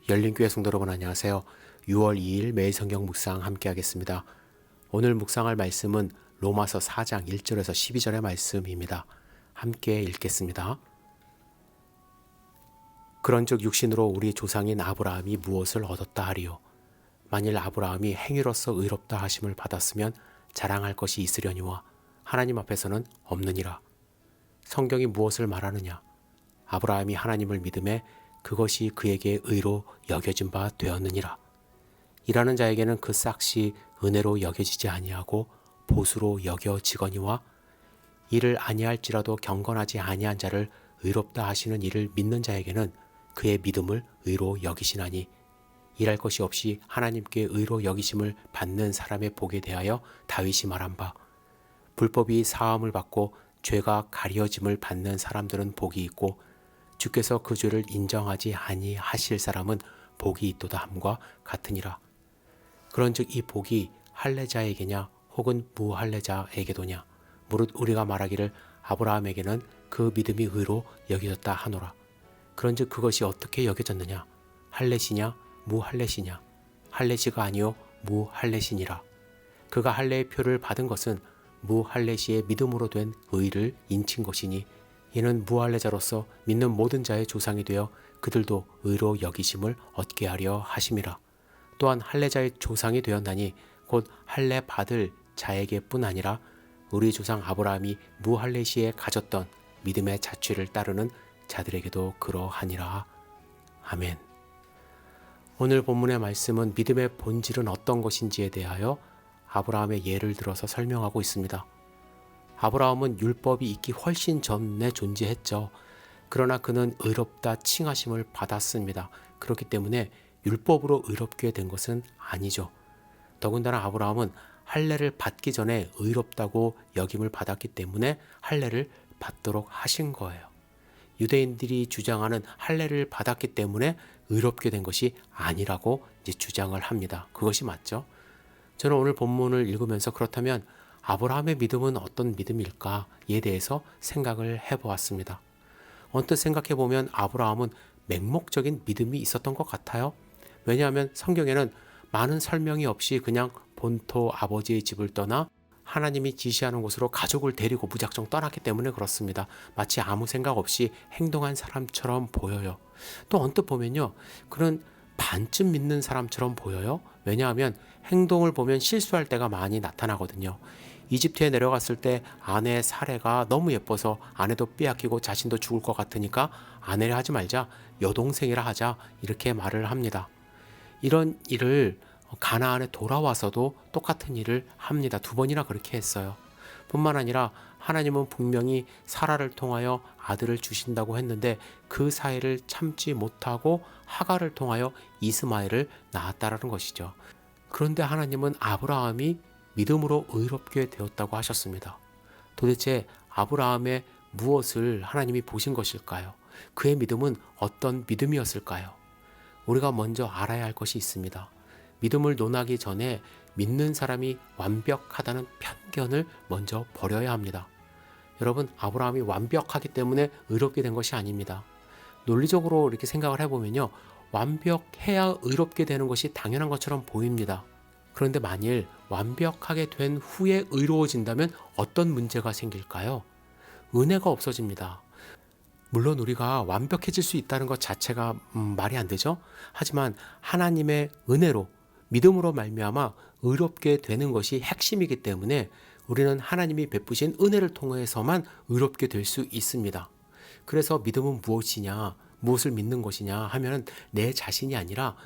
열린교회 성도 여러분 안녕하세요. 6월 2일 매일 성경 묵상 함께 하겠습니다. 오늘 묵상할 말씀은 로마서 4장 1절에서 12절의 말씀입니다. 함께 읽겠습니다. 그런즉 육신으로 우리 조상인 아브라함이 무엇을 얻었다 하리요? 만일 아브라함이 행위로서 의롭다 하심을 받았으면 자랑할 것이 있으려니와 하나님 앞에서는 없느니라. 성경이 무엇을 말하느냐? 아브라함이 하나님을 믿음에 그것이 그에게 의로 여겨진 바 되었느니라. 일하는 자에게는 그 싹이 은혜로 여겨지지 아니하고 보수로 여겨지거니와 이를 아니할지라도 경건하지 아니한 자를 의롭다 하시는 이를 믿는 자에게는 그의 믿음을 의로 여기시나니 일할 것이 없이 하나님께 의로 여기심을 받는 사람의 복에 대하여 다윗이 말한 바 불법이 사함을 받고 죄가 가려짐을 받는 사람들은 복이 있고 주께서 그 죄를 인정하지 아니하실 사람은 복이 있도다 함과 같으니라. 그런즉 이 복이 할례자에게냐 혹은 무할례자에게도냐 무릇 우리가 말하기를 아브라함에게는 그 믿음이 의로 여겨졌다 하노라. 그런즉 그것이 어떻게 여겨졌느냐? 할례시냐 무할례시냐? 할례시가 아니요 무할례시니라. 그가 할례의 표를 받은 것은 무할례시의 믿음으로 된 의를 인친 것이니 이는 무할례자로서 믿는 모든 자의 조상이 되어 그들도 의로 여기심을 얻게 하려 하심이라. 또한 할례자의 조상이 되었나니 곧 할례 받을 자에게뿐 아니라 우리 조상 아브라함이 무할례시에 가졌던 믿음의 자취를 따르는 자들에게도 그러하니라. 아멘. 오늘 본문의 말씀은 믿음의 본질은 어떤 것인지에 대하여 아브라함의 예를 들어서 설명하고 있습니다. 아브라함은 율법이 있기 훨씬 전에 존재했죠. 그러나 그는 의롭다 칭하심을 받았습니다. 그렇기 때문에 율법으로 의롭게 된 것은 아니죠. 더군다나 아브라함은 할례를 받기 전에 의롭다고 여김을 받았기 때문에 할례를 받도록 하신 거예요. 유대인들이 주장하는 할례를 받았기 때문에 의롭게 된 것이 아니라고 이제 주장을 합니다. 그것이 맞죠? 저는 오늘 본문을 읽으면서 그렇다면 아브라함의 믿음은 어떤 믿음일까에 대해서 생각을 해보았습니다. 언뜻 생각해보면 아브라함은 맹목적인 믿음이 있었던 것 같아요. 왜냐하면 성경에는 많은 설명이 없이 그냥 본토 아버지의 집을 떠나 하나님이 지시하는 곳으로 가족을 데리고 무작정 떠났기 때문에 그렇습니다. 마치 아무 생각 없이 행동한 사람처럼 보여요. 또 언뜻 보면요, 그는 반쯤 믿는 사람처럼 보여요. 왜냐하면 행동을 보면 실수할 때가 많이 나타나거든요. 이집트에 내려갔을 때 아내의 사례가 너무 예뻐서 아내도 빼앗기고 자신도 죽을 것 같으니까 아내를 하지 말자, 여동생이라 하자, 이렇게 말을 합니다. 이런 일을 가나안에 돌아와서도 똑같은 일을 합니다. 2번이나 그렇게 했어요. 뿐만 아니라 하나님은 분명히 사라를 통하여 아들을 주신다고 했는데 그 사이를 참지 못하고 하갈을 통하여 이스마엘을 낳았다라는 것이죠. 그런데 하나님은 아브라함이 믿음으로 의롭게 되었다고 하셨습니다. 도대체 아브라함의 무엇을 하나님이 보신 것일까요? 그의 믿음은 어떤 믿음이었을까요? 우리가 먼저 알아야 할 것이 있습니다. 믿음을 논하기 전에 믿는 사람이 완벽하다는 편견을 먼저 버려야 합니다. 여러분, 아브라함이 완벽하기 때문에 의롭게 된 것이 아닙니다. 논리적으로 이렇게 생각을 해보면요, 완벽해야 의롭게 되는 것이 당연한 것처럼 보입니다. 그런데 만일 완벽하게 된 후에 의로워진다면 어떤 문제가 생길까요? 은혜가 없어집니다. 물론 우리가 완벽해질 수 있다는 것 자체가 말이 안 되죠. 하지만 하나님의 은혜로 믿음으로 말미암아 의롭게 되는 것이 핵심이기 때문에 우리는 하나님이 베푸신 은혜를 통해서만 의롭게 될 수 있습니다. 그래서 믿음은 무엇이냐, 무엇을 믿는 것이냐 하면 내 자신이 아니라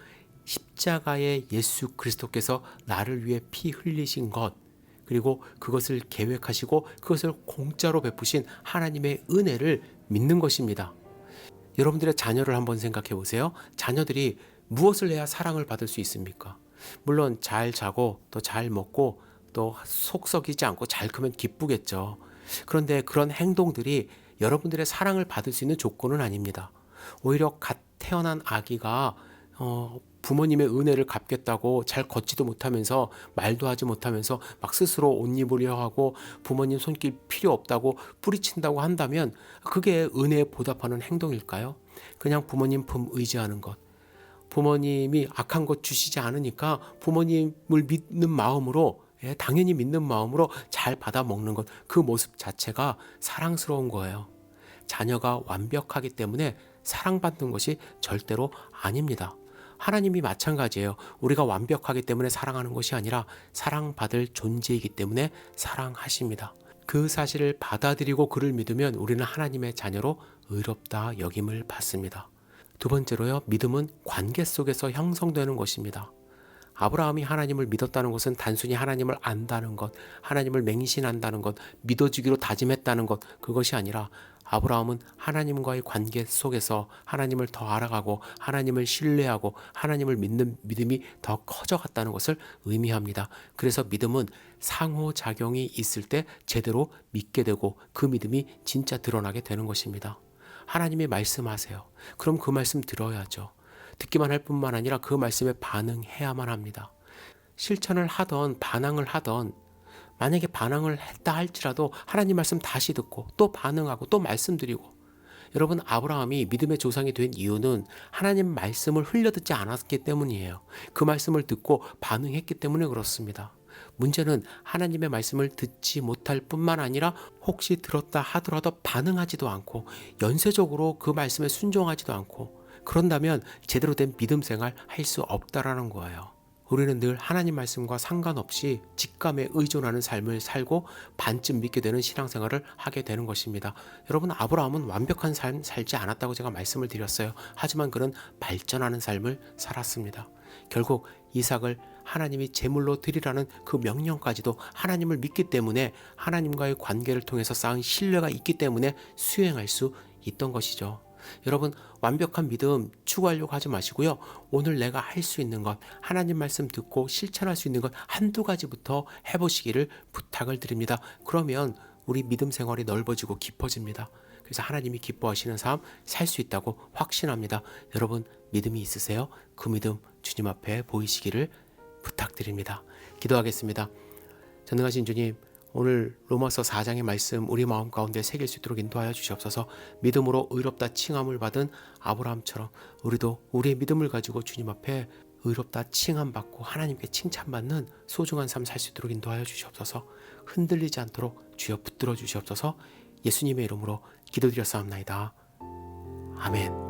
십자가의 예수 그리스도께서 나를 위해 피 흘리신 것, 그리고 그것을 계획하시고 그것을 공짜로 베푸신 하나님의 은혜를 믿는 것입니다. 여러분들의 자녀를 한번 생각해 보세요. 자녀들이 무엇을 해야 사랑을 받을 수 있습니까? 물론 잘 자고 또 잘 먹고 또 속 썩이지 않고 잘 크면 기쁘겠죠. 그런데 그런 행동들이 여러분들의 사랑을 받을 수 있는 조건은 아닙니다. 오히려 갓 태어난 아기가 부모님의 은혜를 갚겠다고 잘 걷지도 못하면서 말도 하지 못하면서 막 스스로 옷 입으려 하고 부모님 손길 필요 없다고 뿌리친다고 한다면 그게 은혜에 보답하는 행동일까요? 그냥 부모님 품 의지하는 것. 부모님이 악한 것 주시지 않으니까 부모님을 믿는 마음으로, 당연히 믿는 마음으로 잘 받아 먹는 것, 그 모습 자체가 사랑스러운 거예요. 자녀가 완벽하기 때문에 사랑받는 것이 절대로 아닙니다. 하나님이 마찬가지예요. 우리가 완벽하기 때문에 사랑하는 것이 아니라 사랑받을 존재이기 때문에 사랑하십니다. 그 사실을 받아들이고 그를 믿으면 우리는 하나님의 자녀로 의롭다 여김을 받습니다. 두 번째로요, 믿음은 관계 속에서 형성되는 것입니다. 아브라함이 하나님을 믿었다는 것은 단순히 하나님을 안다는 것, 하나님을 맹신한다는 것, 믿어주기로 다짐했다는 것, 그것이 아니라 아브라함은 하나님과의 관계 속에서 하나님을 더 알아가고 하나님을 신뢰하고 하나님을 믿는 믿음이 더 커져갔다는 것을 의미합니다. 그래서 믿음은 상호작용이 있을 때 제대로 믿게 되고 그 믿음이 진짜 드러나게 되는 것입니다. 하나님이 말씀하세요. 그럼 그 말씀 들어야죠. 듣기만 할 뿐만 아니라 그 말씀에 반응해야만 합니다. 실천을 하던 반항을 하던, 만약에 반항을 했다 할지라도 하나님 말씀 다시 듣고 또 반응하고 또 말씀드리고. 여러분, 아브라함이 믿음의 조상이 된 이유는 하나님 말씀을 흘려듣지 않았기 때문이에요. 그 말씀을 듣고 반응했기 때문에 그렇습니다. 문제는 하나님의 말씀을 듣지 못할 뿐만 아니라 혹시 들었다 하더라도 반응하지도 않고 연쇄적으로 그 말씀에 순종하지도 않고, 그런다면 제대로 된 믿음 생활 할 수 없다라는 거예요. 우리는 늘 하나님 말씀과 상관없이 직감에 의존하는 삶을 살고 반쯤 믿게 되는 신앙생활을 하게 되는 것입니다. 여러분, 아브라함은 완벽한 삶 살지 않았다고 제가 말씀을 드렸어요. 하지만 그는 발전하는 삶을 살았습니다. 결국 이삭을 하나님이 제물로 드리라는 그 명령까지도 하나님을 믿기 때문에, 하나님과의 관계를 통해서 쌓은 신뢰가 있기 때문에 수행할 수 있던 것이죠. 여러분, 완벽한 믿음 추구하려고 하지 마시고요. 오늘 내가 할 수 있는 것, 하나님 말씀 듣고 실천할 수 있는 것 한두 가지부터 해보시기를 부탁을 드립니다. 그러면 우리 믿음 생활이 넓어지고 깊어집니다. 그래서 하나님이 기뻐하시는 삶 살 수 있다고 확신합니다. 여러분, 믿음이 있으세요? 그 믿음 주님 앞에 보이시기를 부탁드립니다. 기도하겠습니다. 전능하신 주님, 오늘 로마서 4장의 말씀 우리 마음 가운데 새길 수 있도록 인도하여 주시옵소서. 믿음으로 의롭다 칭함을 받은 아브라함처럼 우리도 우리의 믿음을 가지고 주님 앞에 의롭다 칭함받고 하나님께 칭찬받는 소중한 삶 살 수 있도록 인도하여 주시옵소서. 흔들리지 않도록 주여 붙들어 주시옵소서. 예수님의 이름으로 기도드렸사옵나이다. 아멘.